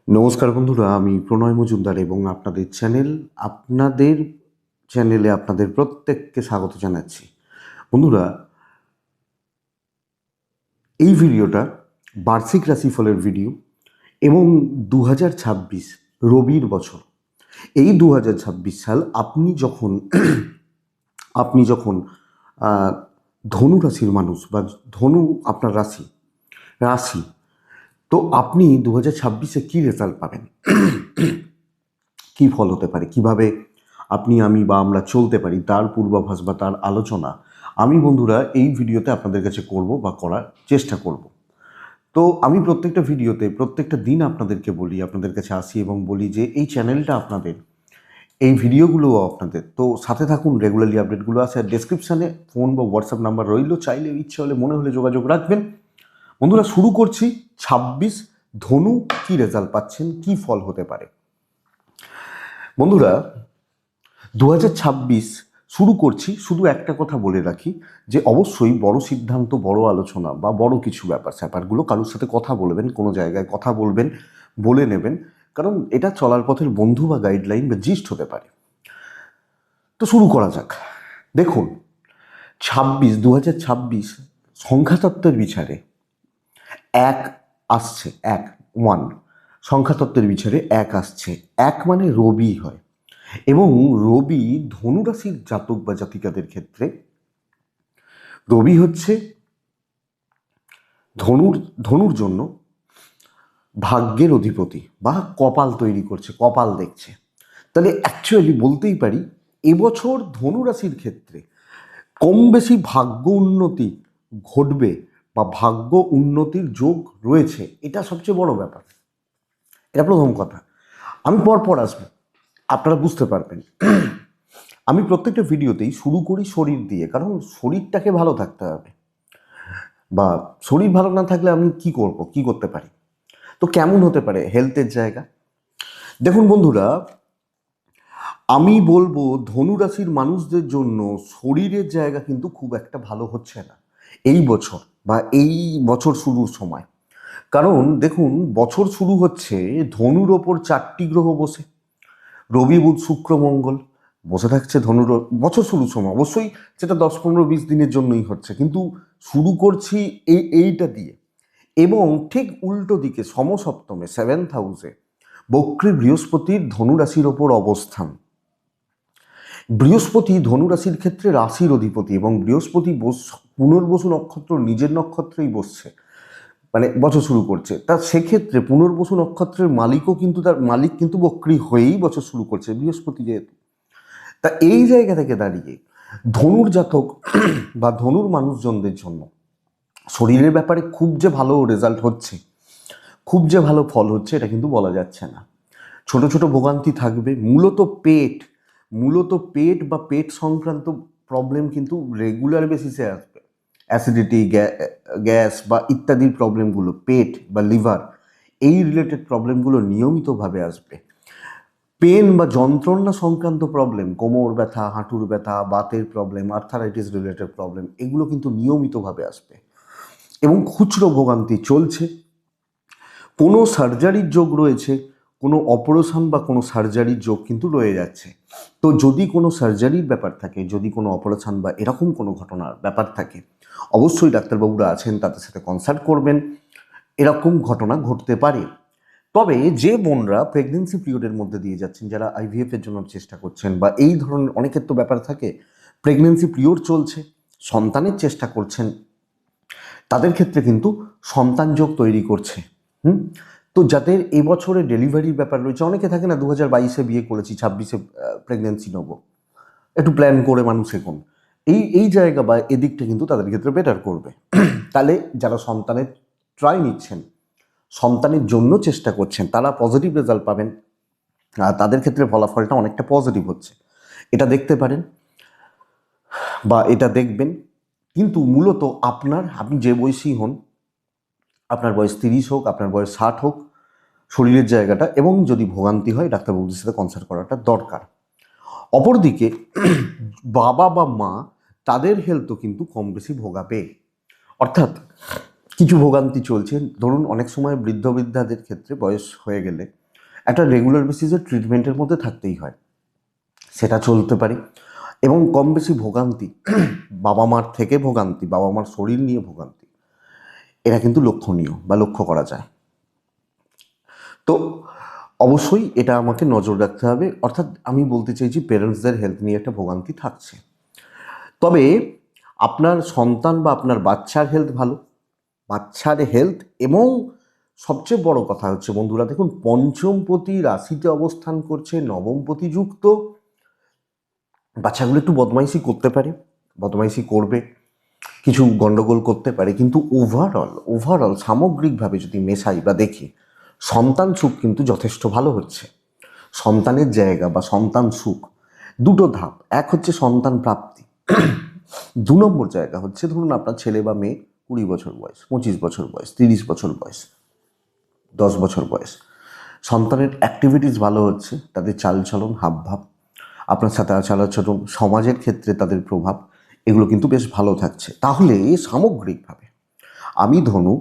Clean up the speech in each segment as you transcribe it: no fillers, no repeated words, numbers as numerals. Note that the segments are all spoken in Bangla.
নমস্কার বন্ধুরা, আমি প্রণয় মজুমদার এবং আপনাদের চ্যানেলে আপনাদের প্রত্যেককে স্বাগত জানাচ্ছি। বন্ধুরা, এই ভিডিওটা বার্ষিক রাশিফলের ভিডিও এবং 2026 রবির বছর। এই 2026 সাল আপনি যখন আহ, ধনু রাশির মানুষ বা ধনু আপনার রাশি রাশি তো আপনি 2026-এ কী রেজাল্ট পাবেন, কী ফল হতে পারে, কিভাবে আপনি আমি বা আমরা চলতে পারি তার পূর্বাভাস বা তার আলোচনা আমি বন্ধুরা এই ভিডিওতে আপনাদের কাছে করব বা করার চেষ্টা করব। তো আমি প্রত্যেকটা ভিডিওতে প্রত্যেকটা দিন আপনাদেরকে বলি, আপনাদের কাছে আসি এবং বলি যে এই চ্যানেলটা আপনাদের, এই ভিডিওগুলোও আপনাদের, তো সাথে থাকুন। রেগুলারলি আপডেটগুলো আছে আর ডেসক্রিপশানে ফোন বা হোয়াটসঅ্যাপ নাম্বার রইল, চাইলে ইচ্ছে হলে মনে হলে যোগাযোগ রাখবেন। বন্ধুরা, শুরু করছি 26 ধনু কী রেজাল্ট পাচ্ছেন, কী ফল হতে পারে। বন্ধুরা, 2026 শুরু করছি, শুধু একটা কথা বলে রাখি যে অবশ্যই বড় সিদ্ধান্ত, বড় আলোচনা বা বড় কিছু স্যাপারগুলো কারোর সাথে কথা বলবেন, কোনো জায়গায় কথা বলবেন, বলে নেবেন, কারণ এটা চলার পথের বন্ধু বা গাইডলাইন বা জিস্ট হতে পারে। তো শুরু করা যাক। দেখুন, 2026 সংখ্যাতত্ত্বের বিচারে এক আসছে, এক, ওয়ান, সংখ্যাতত্ত্বের বিচারে এক আসছে। এক মানে রবি হয় এবং রবি ধনুরাশির জাতক বা জাতিকাদের ক্ষেত্রে রবি হচ্ছে ধনুর জন্য ভাগ্যের অধিপতি বা কপাল তৈরি করছে, কপাল দেখছে। তাহলে অ্যাকচুয়ালি বলতেই পারি এবছর ধনুরাশির ক্ষেত্রে কম বেশি ভাগ্য উন্নতি ঘটবে বা ভাগ্য উন্নতির যোগ রয়েছে, এটা সবচেয়ে বড় ব্যাপার। এটা প্রথম কথা। আমি পরপর আসবো, আপনারা বুঝতে পারবেন। আমি প্রত্যেকটা ভিডিওতেই শুরু করি শরীর দিয়ে, কারণ শরীরটাকে ভালো থাকতে হবে, বা শরীর ভালো না থাকলে আমি কি করতে পারি। তো কেমন হতে পারে হেলথের জায়গা? দেখুন বন্ধুরা, আমি বলবো ধনুরাশির মানুষদের জন্য শরীরের জায়গা কিন্তু খুব একটা ভালো হচ্ছে না এই বছর বা এই বছর শুরুর সময়। কারণ দেখুন, বছর শুরু হচ্ছে ধনুর ওপর 4টি গ্রহ বসে, রবি বুধ শুক্র মঙ্গল বসে থাকছে ধনুর। বছর শুরুর সময় অবশ্যই সেটা 10, 15, 20 দিনের জন্যই হচ্ছে, কিন্তু শুরু করছি এইটা দিয়ে। এবং ঠিক উল্টো দিকে সমসপ্তমে 7th হাউসে বক্রী বৃহস্পতির ধনুরাশির ওপর অবস্থান। বৃহস্পতি ধনুরাশির ক্ষেত্রে রাশির অধিপতি এবং বৃহস্পতি পুনর্বসু নক্ষত্র নিজের নক্ষত্রেই বসছে, মানে বছর শুরু করছে। তা সেক্ষেত্রে পুনর্বসু নক্ষত্রের মালিক কিন্তু বক্রী হয়েই বছর শুরু করছে বৃহস্পতি যেহেতু। তা এই জায়গা থেকে দাঁড়িয়ে ধনুর জাতক বা ধনুর মানুষজনদের জন্য শরীরের ব্যাপারে খুব যে ভালো রেজাল্ট হচ্ছে, খুব যে ভালো ফল হচ্ছে, এটা কিন্তু বলা যাচ্ছে না। ছোট ছোট ভোগান্তি থাকবে, মূলত পেট বা পেট সংক্রান্ত প্রবলেম কিন্তু রেগুলার বেসিসে আসবে। অ্যাসিডিটি, গ্যাস বা ইত্যাদির প্রবলেমগুলো, পেট বা লিভার, এই রিলেটেড প্রবলেমগুলো নিয়মিতভাবে আসবে। পেন বা যন্ত্রণা সংক্রান্ত প্রবলেম, কোমর ব্যথা, হাঁটুর ব্যথা, বাতের প্রবলেম, আর্থারাইটিস রিলেটেড প্রবলেম, এগুলো কিন্তু নিয়মিতভাবে আসবে। এবং খুচরো ভোগান্তি চলছে, কোনো সার্জারির যোগ রয়েছে, কোনো অপারেশন বা কোনো সার্জারির যোগ কিন্তু রয়ে যাচ্ছে। তো যদি কোনো সার্জারির ব্যাপার থাকে, যদি কোনো অপারেশন বা এরকম কোনো ঘটনার ব্যাপার থাকে, অবশ্যই ডাক্তারবাবুরা আছেন, তাদের সাথে কনসাল্ট করবেন। এরকম ঘটনা ঘটতে পারে। তবে যে বোনরা প্রেগনেন্সি পিরিয়ডের মধ্যে দিয়ে যাচ্ছেন, যারা আইভিএফ এর জন্য চেষ্টা করছেন, বা এই ধরনের অনেকের তো ব্যাপার থাকে, প্রেগনেন্সি পিরিয়ড চলছে, সন্তানের চেষ্টা করছেন, তাদের ক্ষেত্রে কিন্তু সন্তান যোগ তৈরি করছে। তো যাদের এবছরে ডেলিভারির ব্যাপার রয়েছে, অনেকে থাকে না 2022-এ বিয়ে করেছি, 26-এ প্রেগনেন্সি নেব, একটু প্ল্যান করে মানুষ এখন এই জায়গা বা এদিকটা কিন্তু তাদের ক্ষেত্রে বেটার করবে। তাহলে যারা সন্তানের ট্রাই নিচ্ছেন, সন্তানের জন্য চেষ্টা করছেন, তারা পজিটিভ রেজাল্ট পাবেন, আর তাদের ক্ষেত্রে ফলাফলটা অনেকটা পজিটিভ হচ্ছে, এটা দেখতে পারেন বা এটা দেখবেন। কিন্তু মূলত আপনি যে বয়সী হন, আপনার বয়স 30 হোক, আপনার বয়স 60 হোক, শরীরের জায়গাটা এবং যদি ভোগান্তি হয় ডাক্তারবাবুদের সাথে কনসাল্ট করাটা দরকার। অপরদিকে বাবা বা মা, তাদের হেলথও কিন্তু কম বেশি ভোগাবে। অর্থাৎ কিছু ভোগান্তি চলছে। ধরুন অনেক সময় বৃদ্ধ বৃদ্ধাদের ক্ষেত্রে বয়স হয়ে গেলে একটা রেগুলার বেসিসে ট্রিটমেন্টের মধ্যে থাকতেই হয়, সেটা চলতে পারে। এবং কম বেশি ভোগান্তি, বাবা মার থেকে ভোগান্তি, বাবা মার শরীর নিয়ে ভোগান্তি, এটা কিন্তু লক্ষণীয় বা লক্ষ্য করা যায়। তো অবশ্যই এটা আমাকে নজর রাখতে হবে। অর্থাৎ আমি বলতে চাইছি পেরেন্টসদের হেলথ নিয়ে একটা ভোগান্তি থাকছে। তবে আপনার সন্তান বা আপনার বাচ্চার হেলথ ভালো, বাচ্চার হেলথ, এবং সবচেয়ে বড় কথা হচ্ছে বন্ধুরা, দেখুন পঞ্চমপতি রাশিতে অবস্থান করছে, নবমপতি যুক্ত, বাচ্চাগুলো একটু বদমাইশি করতে পারে, বদমাইশি করবে, কিছু গন্ডগোল করতে পারে, কিন্তু ওভারঅল সামগ্রিকভাবে যদি মেশাই বা দেখি, সন্তান সুখ কিন্তু যথেষ্ট ভালো হচ্ছে। সন্তানের জায়গা বা সন্তান সুখ দুটো ধাপ। এক হচ্ছে সন্তান প্রাপ্তি, 2 নম্বর জায়গা হচ্ছে ধরুন আপনার ছেলে বা মেয়ে 20 বছর বয়স, 25 বছর বয়স, 30 বছর বয়স, 10 বছর বয়স, সন্তানের অ্যাক্টিভিটিস ভালো হচ্ছে, তাদের চালচলন, হাবভাব, আপনার সাথে আচরণ, সমাজের ক্ষেত্রে তাদের প্রভাব, এগুলো কিন্তু বেশ ভালো থাকছে। তাহলে সামগ্রিকভাবে আমি ধনু,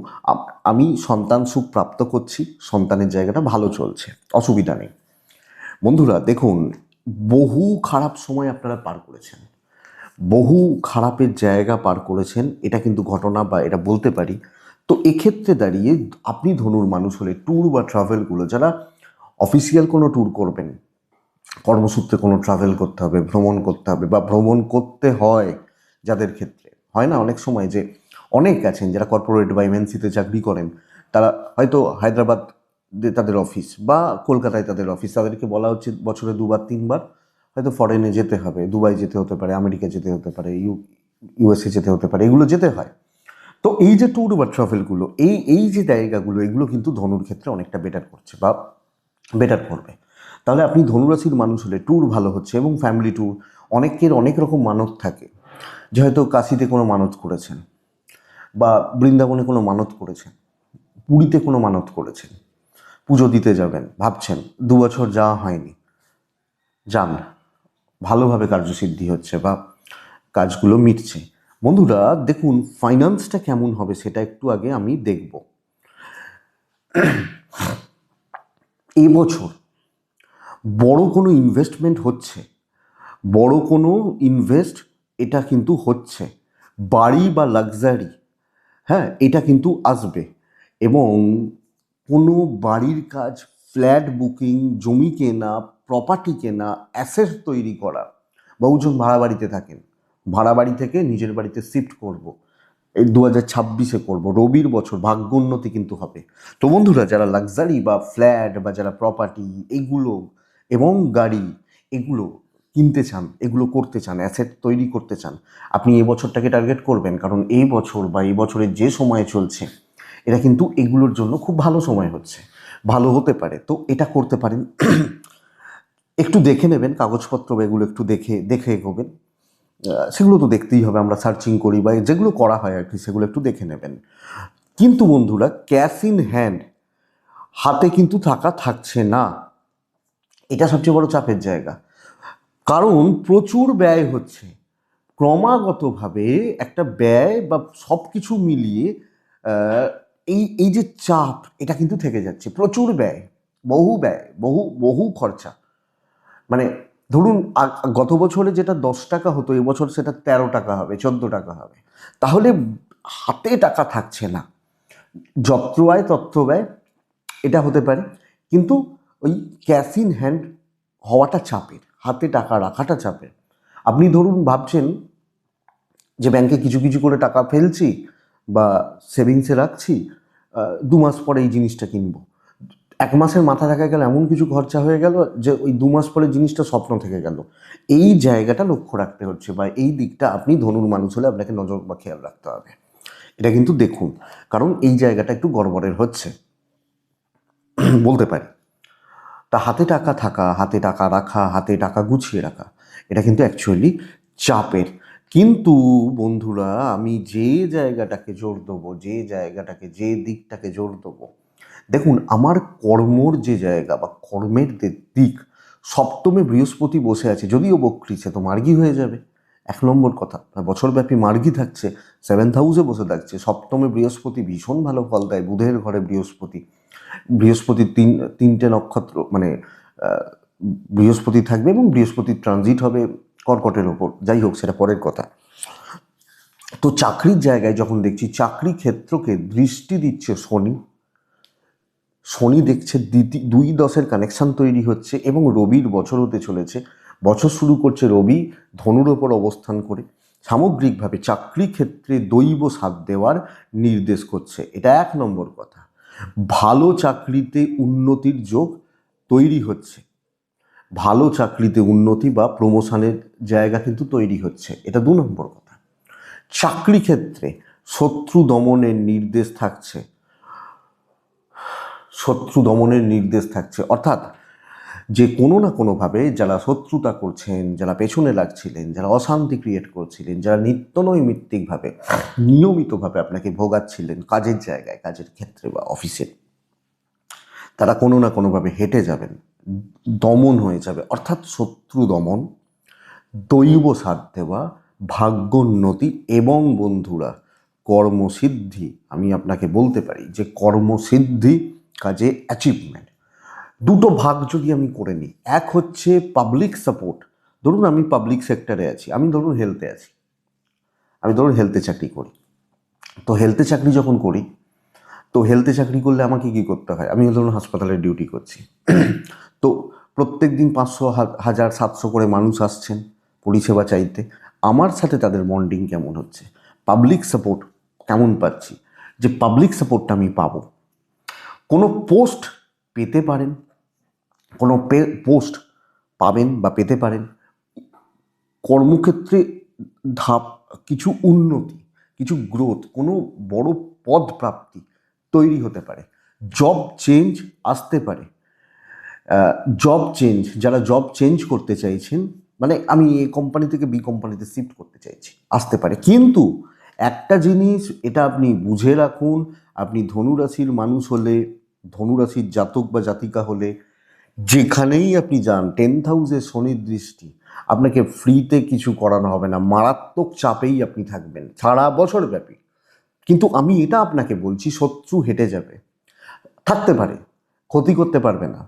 আমি সন্তান সুখ প্রাপ্ত করছি, সন্তানের জায়গাটা ভালো চলছে, অসুবিধা নেই। বন্ধুরা দেখুন, বহু খারাপ সময় আপনারা পার করেছেন, বহু খারাপের জায়গা পার করেছেন, এটা কিন্তু ঘটনা বা এটা বলতে পারি। তো এক্ষেত্রে দাঁড়িয়ে আপনি ধনুর মানুষ হলে ট্যুর বা ট্রাভেলগুলো, যারা অফিসিয়াল কোনো ট্যুর করবেন, কর্মসূত্রে কোনো ট্রাভেল করতে হবে, ভ্রমণ করতে হবে, বা ভ্রমণ করতে হয়, যাদের ক্ষেত্রে হয় না অনেক সময় যে অনেক আছেন যারা কর্পোরেট বা এমএনসিতে চাকরি করেন, তারা হয়তো হায়দ্রাবাদ তাদের অফিস বা কলকাতায় তাদের অফিস, তাদেরকে বলা হচ্ছে বছরে 2 বার 3 বার হয়তো ফরেনে যেতে হবে, দুবাই যেতে হতে পারে, আমেরিকা যেতে হতে পারে, ইউএসএ যেতে হতে পারে, এগুলো যেতে হয়। তো এই যে ট্যুর বা ট্রাভেলগুলো, এই যে জায়গাগুলো, এগুলো কিন্তু ধনুর ক্ষেত্রে অনেকটা বেটার করছে বা বেটার করবে। তাহলে আপনি ধনুরাশির মানুষ হলে ট্যুর ভালো হচ্ছে, এবং ফ্যামিলি ট্যুর, অনেকের অনেক রকম মানত থাকে, যে হয়তো কাশিতে কোনো মানত করেছেন, বা বৃন্দাবনে কোনো মানত করেছেন, পুরীতে কোনো মানত করেছেন, পুজো দিতে যাবেন ভাবছেন, 2 বছর যাওয়া হয়নি, যান, ভালোভাবে কার্যসিদ্ধি হচ্ছে বা কাজগুলো মিটছে। বন্ধুরা দেখুন, ফাইন্যান্সটা কেমন হবে সেটা একটু আগে আমি দেখব। এবছর বড় কোনো ইনভেস্টমেন্ট হচ্ছে, বড় কোনো ইনভেস্ট এটা কিন্তু হচ্ছে, বাড়ি বা লাক্সারি, হ্যাঁ, এটা কিন্তু আসবে। এবং কোনো বাড়ির কাজ, ফ্ল্যাট বুকিং, জমি কেনা, প্রপার্টি কেনা, অ্যাসেট তৈরি করা, বহুজন ভাড়া বাড়িতে থাকেন, ভাড়া বাড়ি থেকে নিজের বাড়িতে শিফট করব, এই 2026-এ করবো, রবির বছর, ভাগ্যোন্নতি কিন্তু হবে। তো বন্ধুরা, যারা লাক্সারি বা ফ্ল্যাট বা যারা প্রপার্টি এগুলো এবং গাড়ি এগুলো কিনতে চান, এগুলো করতে চান, অ্যাসেট তৈরি করতে চান, আপনি এই বছরটাকে টার্গেট করবেন, কারণ এই বছর বা এই বছরের যে সময় চলছে, এটা কিন্তু এগুলোর জন্য খুব ভালো সময় হচ্ছে, ভালো হতে পারে। তো এটা করতে পারেন। একটু দেখে নেবেন কাগজপত্র, এগুলো একটু দেখে দেখে এগোবেন। সেগুলো তো দেখতেই হবে, আমরা সার্চিং করি বা যেগুলো করা হয় আর কি, সেগুলো একটু দেখে নেবেন। কিন্তু বন্ধুরা, ক্যাশ ইন হ্যান্ড হাতে কিন্তু থাকছে না, এটা সবচেয়ে বড় চাপের জায়গা। কারণ প্রচুর ব্যয় হচ্ছে, ক্রমাগতভাবে একটা ব্যয় বা সব কিছু মিলিয়ে আহ, এই এই যে চাপ, এটা কিন্তু থেকে যাচ্ছে, প্রচুর ব্যয়, বহু বহু খরচা। মানে ধরুন গত বছরে যেটা 10 টাকা হতো, এবছর সেটা 13 টাকা হবে, 14 টাকা হবে। তাহলে হাতে টাকা থাকছে না, যত্র আয় তত্র ব্যয়, এটা হতে পারে। কিন্তু ওই ক্যাশ ইন হ্যান্ড হওয়াটা চাপের, হাতে টাকা রাখাটা চাপের। আপনি ধরুন ভাবছেন যে ব্যাংকে কিছু কিছু করে টাকা ফেলছি বা সেভিংসে রাখছি, 2 মাস পরে এই জিনিসটা কিনবো, 1 মাসের মাথা দেখা গেল এমন কিছু খরচা হয়ে গেল যে ওই 2 মাস পরে জিনিসটা স্বপ্ন থেকে গেল। এই জায়গাটা লক্ষ্য রাখতে হচ্ছে, বা এই দিকটা আপনি ধনুর মানুষ হলে আপনাকে নজর বা খেয়াল রাখতে হবে। এটা কিন্তু দেখুন, কারণ এই জায়গাটা একটু গড়বড়ের হচ্ছে বলতে পারি। তা হাতে টাকা থাকা, হাতে টাকা রাখা, হাতে টাকা গুছিয়ে রাখা, এটা কিন্তু অ্যাকচুয়ালি চাপের। কিন্তু বন্ধুরা, আমি যে জায়গাটাকে জোর দেবো, যে দিকটাকে জোর দেবো, দেখুন আমার কর্মর যে জায়গা বা কর্মের দিক, সপ্তমে বৃহস্পতি বসে আছে, যদিও বক্রী, সে তো মার্গী হয়ে যাবে, এক নম্বর কথা। বছরব্যাপী মার্গী থাকছে, 7th হাউসে বসে থাকছে, সপ্তমে বৃহস্পতি ভীষণ ভালো ফল দেয়, বুধের ঘরে বৃহস্পতি তিনটে নক্ষত্র মানে বৃহস্পতি থাকবে এবং বৃহস্পতির ট্রানজিট হবে কর্কটের ওপর, যাই হোক সেটা পরের কথা। তো চাকরির জায়গায় যখন দেখছি চাকরি ক্ষেত্রকে দৃষ্টি দিচ্ছে শনি দেখছে 2-10 কানেকশন তৈরি হচ্ছে এবং রবির বছর হতে চলেছে। বছর শুরু করছে রবি ধনুর ওপর অবস্থান করে, সামগ্রিকভাবে চাকরি ক্ষেত্রে দৈব সাথ দেওয়ার নির্দেশ করছে। এটা এক নম্বর কথা। ভালো চাকরিতে উন্নতির যোগ তৈরি হচ্ছে, ভালো চাকরিতে উন্নতি বা প্রমোশনের জায়গা কিন্তু তৈরি হচ্ছে, এটা 2 নম্বর কথা। চাকরি ক্ষেত্রে শত্রু দমনের নির্দেশ থাকছে, অর্থাৎ যে কোনো না কোনোভাবে যারা শত্রুতা করছেন, যারা পেছনে লাগছিলেন, যারা অশান্তি ক্রিয়েট করছিলেন, যারা নিত্যনৈমিত্তিকভাবে নিয়মিতভাবে আপনাকে ভোগাচ্ছিলেন কাজের জায়গায়, কাজের ক্ষেত্রে বা অফিসে, তারা কোনো না কোনোভাবে হেঁটে যাবেন, দমন হয়ে যাবে। অর্থাৎ শত্রু দমন, দৈব সাথ দেওয়া, ভাগ্যোন্নতি এবং বন্ধুরা কর্মসিদ্ধি। আমি আপনাকে বলতে পারি যে কর্মসিদ্ধি, কাজে অ্যাচিভমেন্ট, দুটো ভাগ যদি আমি করে নিই। এক হচ্ছে পাবলিক সাপোর্ট। ধরুন আমি পাবলিক সেক্টরে আছি, আমি ধরুন হেলথে আছি, আমি ধরুন হেলথে চাকরি করি। তো হেলথে চাকরি যখন করি, তো হেলথে চাকরি করলে আমাকে কী করতে হয়? আমি ধরুন হাসপাতালে ডিউটি করছি। তো প্রত্যেক দিন 500, 1000, 700 করে মানুষ আসছেন পরিষেবা চাইতে। আমার সাথে তাদের বন্ডিং কেমন হচ্ছে? পাবলিক সাপোর্ট কেমন পাচ্ছি? যে পাবলিক সাপোর্টটা আমি পাবো, কোনো পোস্ট পেতে পারেন, কোনো পোস্ট পাবেন বা পেতে পারেন, কর্মক্ষেত্রে কিছু উন্নতি, কিছু গ্রোথ, কোনো বড় পদ প্রাপ্তি তৈরি হতে পারে, জব চেঞ্জ আসতে পারে। যারা জব চেঞ্জ করতে চাইছেন, মানে আমি এ কোম্পানি থেকে বি কোম্পানিতে শিফট করতে চাইছি, আসতে পারে। কিন্তু একটা জিনিস এটা আপনি বুঝে রাখুন, আপনি ধনুরাশির মানুষ হলে, ধনুরাশির জাতক বা জাতিকা হলে, যেখানেই আপনি যান 10th হাউসে শনির দৃষ্টি, আপনাকে ফ্রিতে কিছু করানো হবে না, মারাত্মক চাপেই আপনি থাকবেন সারা বছর ব্যাপী। কিন্তু আমি এটা আপনাকে বলছি, শত্রু হেঁটে যাবে, থাকতে পারে, ক্ষতি করতে পারবে না,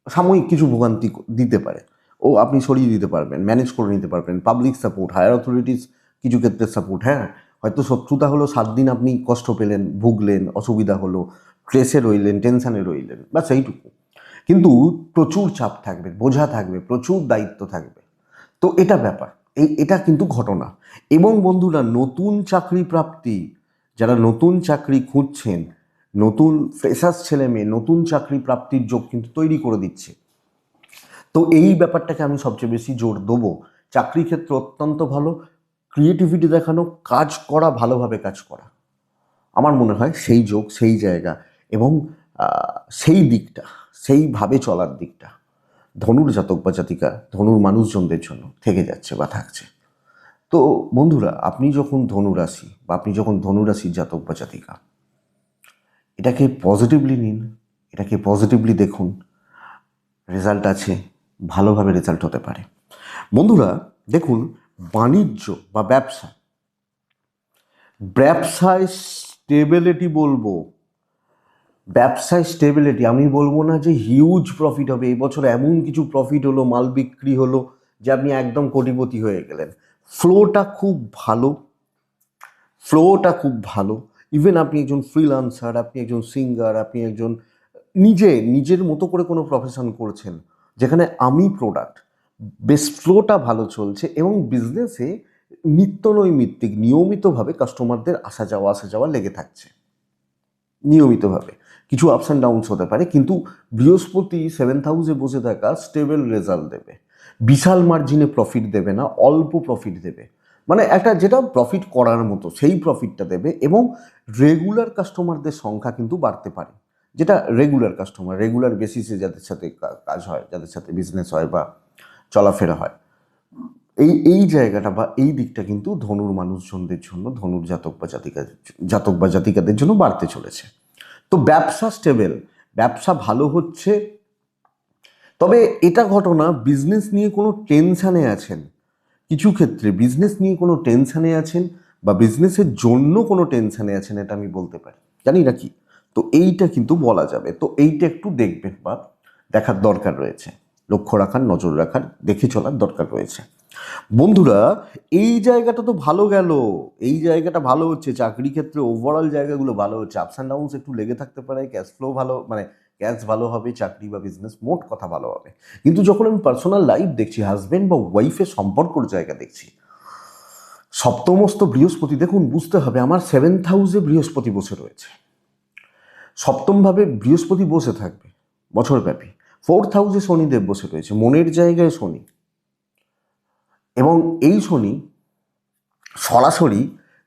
সাময়িক কিছু ভোগান্তি দিতে পারে, ও আপনি সরিয়ে দিতে পারবেন, ম্যানেজ করে নিতে পারবেন। পাবলিক সাপোর্ট, হায়ার অথরিটিস কিছু ক্ষেত্রে সাপোর্ট, হ্যাঁ হয়তো শত্রুতা হলো 7 দিন আপনি কষ্ট পেলেন, ভুগলেন, অসুবিধা হলো, স্ট্রেসে রইলেন, টেনশানে রইলেন, বা সেইটুকু। কিন্তু প্রচুর চাপ থাকবে, বোঝা থাকবে, প্রচুর দায়িত্ব থাকবে। তো এটা ব্যাপার, এটা কিন্তু ঘটনা। এবং বন্ধুরা, নতুন চাকরি প্রাপ্তি, যারা নতুন চাকরি খুঁজছেন, নতুন ফ্রেশার্স ছেলে মেয়ে নতুন চাকরি প্রাপ্তির যোগ কিন্তু তৈরি করে দিচ্ছে। তো এই ব্যাপারটাকে আমি সবচেয়ে বেশি জোর দেবো। চাকরি ক্ষেত্র অত্যন্ত ভালো, ক্রিয়েটিভিটি দেখানো, কাজ করা, ভালোভাবে কাজ করা, আমার মনে হয় সেই যোগ, সেই জায়গা এবং সেই দিকটা, সেইভাবে চলার দিকটা ধনুর জাতক বা জাতিকা, ধনুর মানুষজনদের জন্য থেকে যাচ্ছে বা থাকছে। তো বন্ধুরা, আপনি যখন ধনুরাশি বা আপনি যখন ধনুরাশির জাতক বা জাতিকা, এটাকে পজিটিভলি নিন, এটাকে পজিটিভলি দেখুন, রেজাল্ট আছে, ভালোভাবে রেজাল্ট হতে পারে। বন্ধুরা দেখুন, বাণিজ্য বা ব্যবসায় স্টেবিলিটি বলবো, আমি বলবো না যে হিউজ প্রফিট হবে এবছর, এমন কিছু প্রফিট হলো, মাল বিক্রি হলো যে আপনি একদম কোটিপতি হয়ে গেলেন। ফ্লোটা খুব ভালো। ইভেন আপনি একজন ফ্রিল্যান্সার, আপনি একজন সিঙ্গার, আপনি একজন নিজের মতো করে কোনো প্রফেশন করছেন যেখানে আমি প্রোডাক্ট, বেশ ফ্লোটা ভালো চলছে এবং বিজনেসে নিত্যনৈমিত্তিক নিয়মিতভাবে কাস্টমারদের আসা যাওয়া লেগে থাকছে নিয়মিতভাবে। কিছু আপস অ্যান্ড ডাউনস হতে পারে, কিন্তু বৃহস্পতি 7th হাউসে বসে থাকা স্টেবল রেজাল্ট দেবে, বিশাল মার্জিনে প্রফিট দেবে না, অল্প প্রফিট দেবে, মানে একটা যেটা প্রফিট করার মতো সেই প্রফিটটা দেবে। এবং রেগুলার কাস্টমারদের সংখ্যা কিন্তু বাড়তে পারে, যেটা রেগুলার বেসিসে যাদের সাথে কাজ হয়, যাদের সাথে বিজনেস হয় বা চলাফেরা হয়, এই জায়গাটা বা এই দিকটা কিন্তু ধনুর মানুষজনদের জন্য, ধনুর জাতক বা জাতিকাদের জন্য বাড়তে চলেছে। তো ব্যবসা স্টেবল, ব্যবসা ভালো হচ্ছে। তবে এটা ঘটনা, বিজনেস নিয়ে কোনো টেনশানে আছেন কিছু ক্ষেত্রে বিজনেস নিয়ে কোনো টেনশানে আছেন বা বিজনেসের জন্য কোনো টেনশানে আছেন, এটা আমি বলতে পারি, জানি না কি। তো এইটা কিন্তু বলা যাবে, তো এইটা একটু দেখবেন বা দেখার দরকার রয়েছে, লক্ষ্য রাখার, নজর রাখার, দেখে চলার দরকার রয়েছে। বন্ধুরা, এই জায়গাটা তো ভালো গেল, এই জায়গাটা ভালো হচ্ছে, চাকরি ক্ষেত্রে ওভারঅল জায়গাগুলো ভালো হচ্ছে, আপস অ্যান্ড ডাউনস একটু লেগে থাকতে পারে, ক্যাশ ফ্লো ভালো, মানে ক্যাশ ভালো হবে, চাকরি বা বিজনেস মোট কথা ভালো হবে। কিন্তু যখন আমি পার্সোনাল লাইফ দেখছি, হাজব্যান্ড বা ওয়াইফের সম্পর্কর জায়গা দেখছি, সপ্তমস্ত বৃহস্পতি, দেখুন বুঝতে হবে, আমার 7th হাউসে বৃহস্পতি বসে রয়েছে, সপ্তমভাবে বৃহস্পতি বসে থাকবে বছরব্যাপী, 4th হাউসে শনিদেব বসে রয়েছে, মনের জায়গায় শনি, এবং এই শনি সরাসরি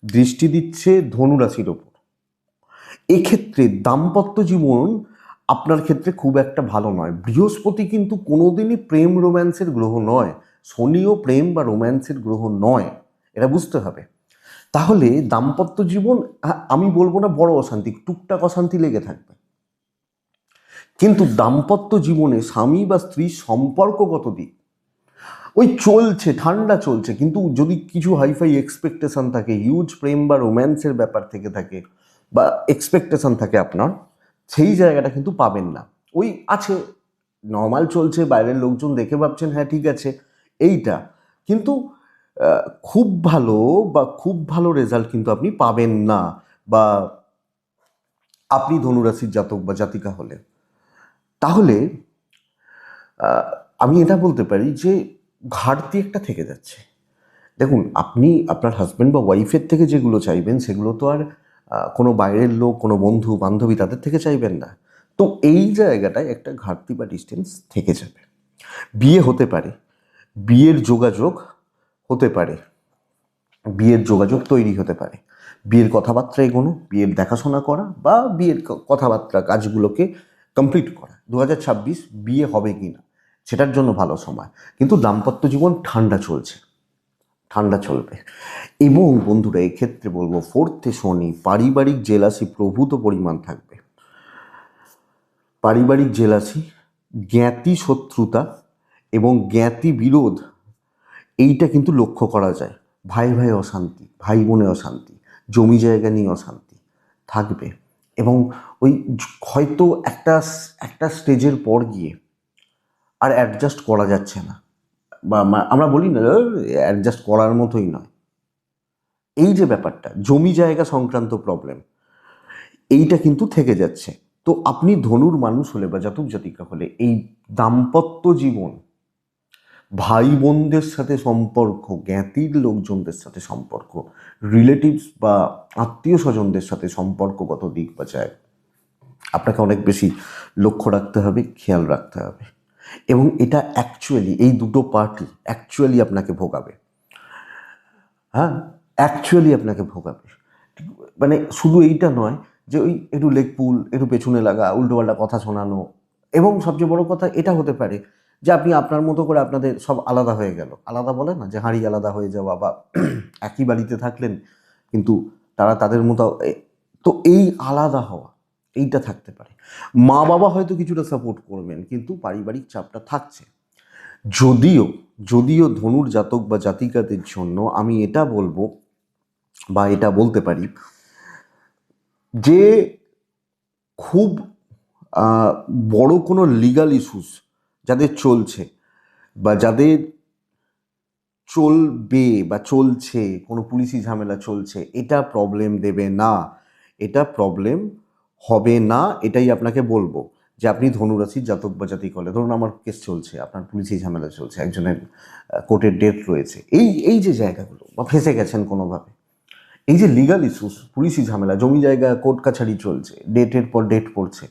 দৃষ্টি দিচ্ছে ধনু রাশির ওপর। এক্ষেত্রে দাম্পত্য জীবন আপনার ক্ষেত্রে খুব একটা ভালো নয়। বৃহস্পতি কিন্তু কোনোদিনই প্রেম রোম্যান্সের গ্রহ নয়, শনিও প্রেম বা রোম্যান্সের গ্রহ নয়, এটা বুঝতে হবে। তাহলে দাম্পত্য জীবন, আমি বলবো না বড় অশান্তি, টুকটাক অশান্তি লেগে থাকবে, কিন্তু দাম্পত্য জীবনে স্বামী বা স্ত্রীর সম্পর্কগত দিক ওই চলছে, ঠান্ডা চলছে, কিন্তু যদি কিছু হাইফাই এক্সপেকটেশন থাকে, হিউজ প্রেম বা রোম্যান্সের ব্যাপার থেকে থাকে বা এক্সপেকটেশন থাকে আপনার, সেই জায়গাটা কিন্তু পাবেন না। ওই আছে, নর্মাল চলছে, বাইরের লোকজন দেখে ভাবছেন হ্যাঁ ঠিক আছে এইটা, কিন্তু খুব ভালো বা খুব ভালো রেজাল্ট কিন্তু আপনি পাবেন না, বা আপনি ধনুরাশির জাতক বা জাতিকা হলে। তাহলে আমি এটা বলতে পারি যে ঘাটতি একটা থেকে যাচ্ছে। দেখুন, আপনি আপনার হাজব্যান্ড বা ওয়াইফের থেকে যেগুলো চাইবেন সেগুলো তো আর কোনো বাইরের লোক, কোনো বন্ধু বান্ধবী তাদের থেকে চাইবেন না। তো এই জায়গাটায় একটা ঘাটতি বা ডিস্টেন্স থেকে যাবে। বিয়ে হতে পারে, বিয়ের যোগাযোগ হতে পারে, বিয়ের যোগাযোগ তৈরি হতে পারে, বিয়ের কথাবার্তা এগোনো, বিয়ের দেখাশোনা করা বা বিয়ের কথাবার্তা কাজগুলোকে কমপ্লিট করা। 2026 বিয়ে হবে কি না সেটার জন্য ভালো সময়, কিন্তু দাম্পত্য জীবন ঠান্ডা চলছে, ঠান্ডা চলবে। এবং বন্ধুরা, এক্ষেত্রে বলবো 4th-এ শনি, পারিবারিক জেলাসি প্রভূত পরিমাণ থাকবে, পারিবারিক জেলাসি, জ্ঞাতি শত্রুতা এবং জ্ঞাতি বিরোধ, এইটা কিন্তু লক্ষ্য করা যায়। ভাই ভাই অশান্তি, ভাই বোনে অশান্তি, জমি জায়গা নিয়ে অশান্তি থাকবে, এবং ওই হয়তো একটা একটা স্টেজের পর গিয়ে আর অ্যাডজাস্ট করা যাচ্ছে না, বা আমরা বলি না অ্যাডজাস্ট করার মতোই নয়, এই যে ব্যাপারটা জমি জায়গা সংক্রান্ত প্রবলেম, এইটা কিন্তু থেকে যাচ্ছে। তো আপনি ধনুর মানুষ হলে বা জাতক জাতিকা হলে এই দাম্পত্য জীবন, ভাই বোনদের সাথে সম্পর্ক, জ্ঞাতির লোকজনদের সাথে সম্পর্ক, রিলেটিভস বা আত্মীয় স্বজনদের সাথে সম্পর্কগত দিক বা যায় আপনাকে অনেক বেশি লক্ষ্য রাখতে হবে, খেয়াল রাখতে হবে, এবং এটা অ্যাকচুয়ালি এই দুটো পার্টি অ্যাকচুয়ালি আপনাকে ভোগাবে, হ্যাঁ অ্যাকচুয়ালি আপনাকে ভোগাবে। মানে শুধু এইটা নয় যে ওই একটু লেগ পুল, একটু পেছনে লাগা, উল্টোপাল্টা কথা শোনানো, এবং সবচেয়ে বড় কথা এটা হতে পারে যে আপনি আপনার মতো করে আপনাদের সব আলাদা হয়ে গেল, আলাদা বলে না যে হাঁড়ি আলাদা হয়ে যাওয়া, বা একই বাড়িতে থাকলেন কিন্তু তারা তাদের মতো, তো এই আলাদা হওয়া এইটা থাকতে পারে। মা বাবা হয়তো কিছুটা সাপোর্ট করবেন, কিন্তু পারিবারিক চাপটা থাকছে। যদিও যদিও ধনুর জাতক বা জাতিকাদের জন্য আমি এটা বলবো বা এটা বলতে পারি যে খুব বড় কোনো লিগাল ইস্যুস যাদের চলছে বা যাদের চলবে বা চলছে, কোনো পুলিশি ঝামেলা চলছে, এটা প্রবলেম দেবে না, এটা প্রবলেম হবে না, এটাই আপনাকে বলবো। যে আপনি ধনুরাশির জাতক বা জাতিক হলে, ধরুন আমার কেস চলছে, আপনার পুলিশি ঝামেলা চলছে, একজনের কোর্টের ডেট রয়েছে, এই যে জায়গাগুলো, বা ফেঁসে গেছেন কোনোভাবে, এই যে লিগাল ইস্যুস, পুলিশি ঝামেলা, জমি জায়গা কোর্ট কাছারি চলছে, ডেটের পর ডেট পড়ছে,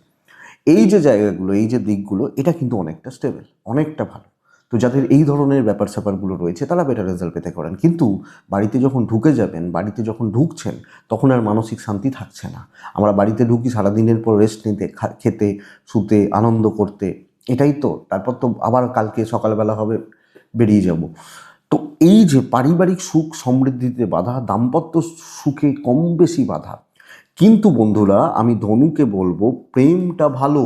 এই যে জায়গাগুলো, এই যে দিকগুলো, এটা কিন্তু অনেকটা স্টেবল, অনেকটা ভালো। তো যাদের এই ধরনের ব্যাপার স্যাপারগুলো রয়েছে তারা বেটার রেজাল্ট পেতে পারেন, কিন্তু বাড়িতে যখন ঢুকে যাবেন, বাড়িতে যখন ঢুকছেন, তখন আর মানসিক শান্তি থাকছে না। আমরা বাড়িতে ঢুকি সারাদিনের পর রেস্ট নিতে, খেতে, শুতে, আনন্দ করতে, এটাই তো, তারপর তো আবার কালকে সকালবেলা হবে, বেরিয়ে যাব। তো এই যে পারিবারিক সুখ সমৃদ্ধিতে বাধা, দাম্পত্য সুখে কম বেশি বাধা। কিন্তু বন্ধুরা, আমি ধনুকে বলবো প্রেমটা ভালো,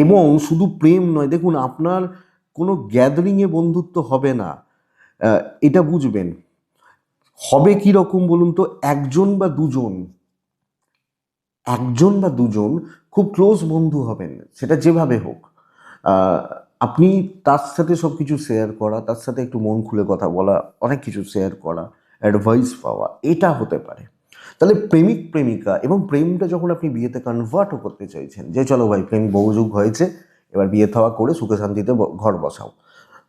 এবং শুধু প্রেম নয়, দেখুন আপনার কোনো গ্যাদারিংয়ে বন্ধুত্ব হবে না, এটা বুঝবেন হবে কি রকম বলুন তো, একজন বা দুজন খুব ক্লোজ বন্ধু হবেন, সেটা যেভাবে হোক। আহ, আপনি তার সাথে সব কিছু শেয়ার করা, তার সাথে একটু মন খুলে কথা বলা, অনেক কিছু শেয়ার করা, অ্যাডভাইস পাওয়া, এটা হতে পারে। তাহলে প্রেমিক প্রেমিকা, এবং প্রেমটা যখন আপনি বিয়েতে কনভার্টও করতে চাইছেন, যে চলো ভাই প্রেম বহুযুগ হয়েছে, এবার বিয়ে থাওয়া করে সুখে শান্তিতে ঘর বসাও,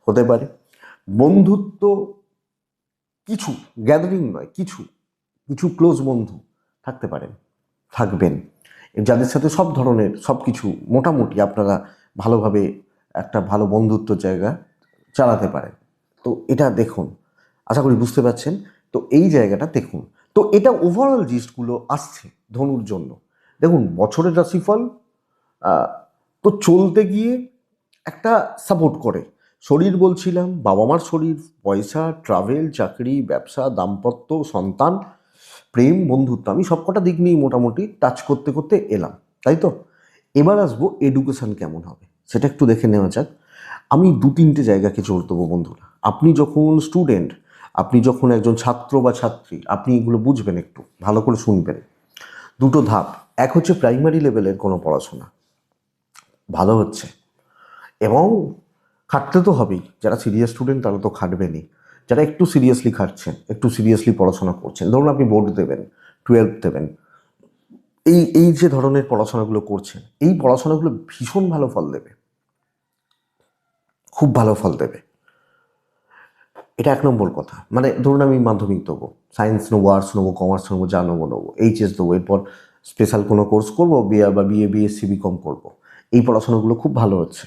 হতে পারে। বন্ধুত্ব কিছু, গ্যাদারিং নয়, কিছু কিছু ক্লোজ বন্ধু থাকতে পারেন, থাকবেন, যাদের সাথে সব ধরনের সব কিছু মোটামুটি আপনারা ভালোভাবে একটা ভালো বন্ধুত্ব জায়গা চালাতে পারেন। তো এটা দেখুন, আশা করি বুঝতে পারছেন। তো এই জায়গাটা দেখুন। তো এটা ওভারঅল জিনিসগুলো আসছে ধনুর জন্য। দেখুন বছরের রাশিফল আহ, তো চলতে গিয়ে একটা সাপোর্ট করে। শরীর বলছিলাম, বাবা মার শরীর, পয়সা, ট্রাভেল, চাকরি, ব্যবসা, দাম্পত্য, সন্তান, প্রেম, বন্ধুত্ব, আমি সবকটা দিক নিয়েই মোটামুটি টাচ করতে করতে এলাম, তাই তো। এবার আসবো এডুকেশন কেমন হবে সেটা একটু দেখে নেওয়া যাক। আমি 2-3টে জায়গাকে জোর দেবো বন্ধুরা। আপনি যখন স্টুডেন্ট, আপনি যখন একজন ছাত্র বা ছাত্রী, আপনি এগুলো বুঝবেন, একটু ভালো করে শুনবেন। দুটো ধাপ। এক হচ্ছে প্রাইমারি লেভেলের কোনো পড়াশোনা ভালো হচ্ছে, এবং খাটতে তো হবেই। যারা সিরিয়াস স্টুডেন্ট তারা তো খাটবেনই। যারা একটু সিরিয়াসলি খাটছেন, একটু সিরিয়াসলি পড়াশোনা করছেন, ধরুন আপনি বোর্ড দেবেন, 12 দেবেন, এই এই যে ধরনের পড়াশোনাগুলো করছেন, এই পড়াশোনাগুলো ভীষণ ভালো ফল দেবে, খুব ভালো ফল দেবে। এটা 1 নম্বর কথা। মানে ধরুন আমি মাধ্যমিক দেবো, সায়েন্স নেবো, আর্টস নেবো, কমার্স নেবো, যা নেবো, এইচএস দেবো, এরপর স্পেশাল কোনো কোর্স করবো, বিএ, বিএসসি, বিকম করবো, এই পড়াশোনাগুলো খুব ভালো হচ্ছে।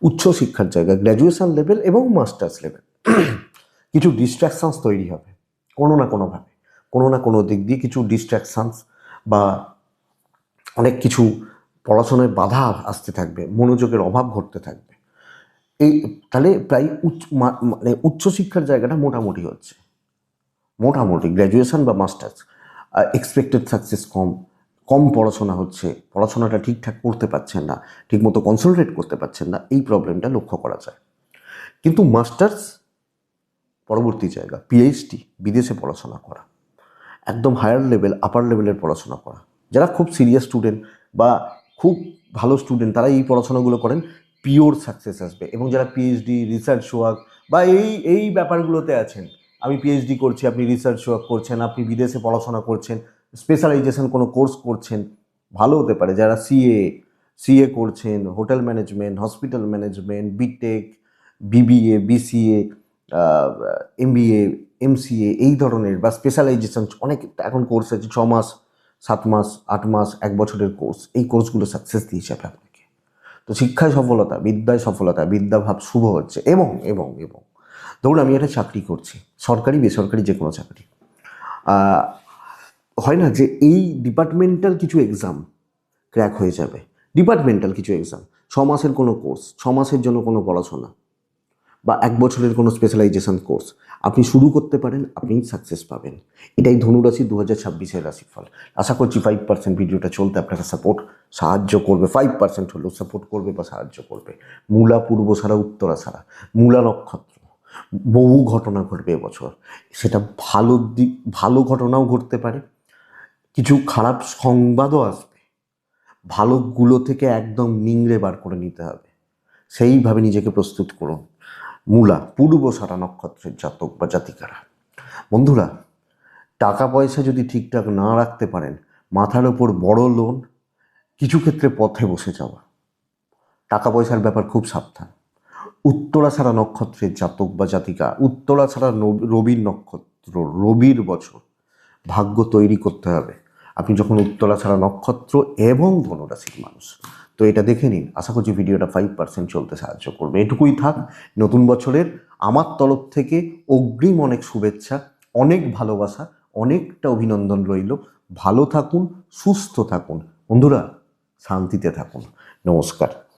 উচ্চশিক্ষার জায়গা, গ্র্যাজুয়েশন লেভেল এবং মাস্টার্স লেভেল, কিছু ডিস্ট্র্যাকশানস তৈরি হবে কোনো না কোনোভাবে, কোনো না কোনো দিক দিয়ে কিছু ডিস্ট্র্যাকশানস, বা অনেক কিছু পড়াশোনায় বাধা আসতে থাকবে, মনোযোগের অভাব ঘটতে থাকবে। এই তাহলে প্রায় মানে উচ্চশিক্ষার জায়গাটা মোটামুটি হচ্ছে, মোটামুটি গ্র্যাজুয়েশন বা মাস্টার্স। এক্সপেক্টেড সাকসেস কম, কম পড়াশোনা হচ্ছে, পড়াশোনাটা ঠিকঠাক করতে পারছেন না, ঠিকমতো কনসেন্ট্রেট করতে পারছেন না, এই প্রবলেমটা লক্ষ্য করা যায়। কিন্তু মাস্টার্স পরবর্তী জায়গা, পিএইচডি, বিদেশে পড়াশোনা করা, একদম হায়ার লেভেল, আপার লেভেলের পড়াশোনা করা, যারা খুব সিরিয়াস স্টুডেন্ট বা খুব ভালো স্টুডেন্ট তারা এই পড়াশোনাগুলো করেন, পিওর সাকসেস আসবে। এবং যারা পিএইচডি, রিসার্চ ওয়ার্ক বা এই ব্যাপারগুলোতে আছেন, আমি পিএইচডি করছি, আপনি রিসার্চ ওয়ার্ক করছেন, আপনি বিদেশে পড়াশোনা করছেন, স্পেশালাইজেশন কোনো কোর্স করছেন, ভালো হতে পারে। যারা সিএ করছেন, hotel management, hospital management, BTech, BBA, BCA, MBA, MCA, এই ধরনের বা স্পেশালাইজেশন অনেক এখন কোর্স আছে, 6 মাস, 7 মাস, 8 মাস, 1 বছরের কোর্স, এই কোর্সগুলো সাকসেস দিয়ে যাবে আপনাকে। তো শিক্ষায় সফলতা, বিদ্যায় সফলতা, বিদ্যাভাব শুভ হচ্ছে। এবং এবং এবং ধরুন আমি একটা চাকরি করছি, সরকারি বেসরকারি যে কোনো চাকরি, আহ, হয় না যে এই ডিপার্টমেন্টাল কিছু এক্সাম ক্র্যাক হয়ে যাবে, ডিপার্টমেন্টাল কিছু এক্সাম, 6 মাসের কোনো কোর্স, 6 মাসের জন্য কোনো পড়াশোনা, বা 1 বছরের কোনো স্পেশালাইজেশন কোর্স আপনি শুরু করতে পারেন, আপনি সাকসেস পাবেন। এটাই ধনুরাশি 2026-এর রাশিফল। আশা করছি 5% ভিডিওটা চলতে আপনারা সাহায্য করবে, 5% হলেও সাপোর্ট করবে বা সাহায্য করবে। মূলা পূর্বসারা, উত্তরা সারা, মূলা নক্ষত্র, বহু ঘটনা ঘটবে এবছর। সেটা ভালো দিক, ভালো ঘটনাও ঘটতে পারে, কিছু খারাপ সংবাদও আসবে। ভালোগুলো থেকে একদম নিংড়ে বার করে নিতে হবে, সেইভাবে নিজেকে প্রস্তুত করুন। মূলা পূর্বসারা নক্ষত্রের জাতক বা জাতিকারা, বন্ধুরা, টাকা পয়সা যদি ঠিকঠাক না রাখতে পারেন, মাথার ওপর বড় লোন, কিছু ক্ষেত্রে পথে বসে যাওয়া, টাকা পয়সার ব্যাপার খুব সাবধান। উত্তরাছাড়া নক্ষত্রের জাতক বা জাতিকা, উত্তরাছাড়া রবির নক্ষত্র, রবির বছর, ভাগ্য তৈরি করতে হবে আপনি যখন উত্তরাছাড়া নক্ষত্র এবং ধনুরাশির মানুষ। তো এটা দেখে নিন, আশা করছি ভিডিওটা 5% চলতে সাহায্য করবে। এটুকুই থাক। নতুন বছরের আমার তরফ থেকে অগ্রিম অনেক শুভেচ্ছা, অনেক ভালোবাসা, অনেকটা অভিনন্দন রইল। ভালো থাকুন, সুস্থ থাকুন বন্ধুরা, শান্তিতে থাকুন। নমস্কার।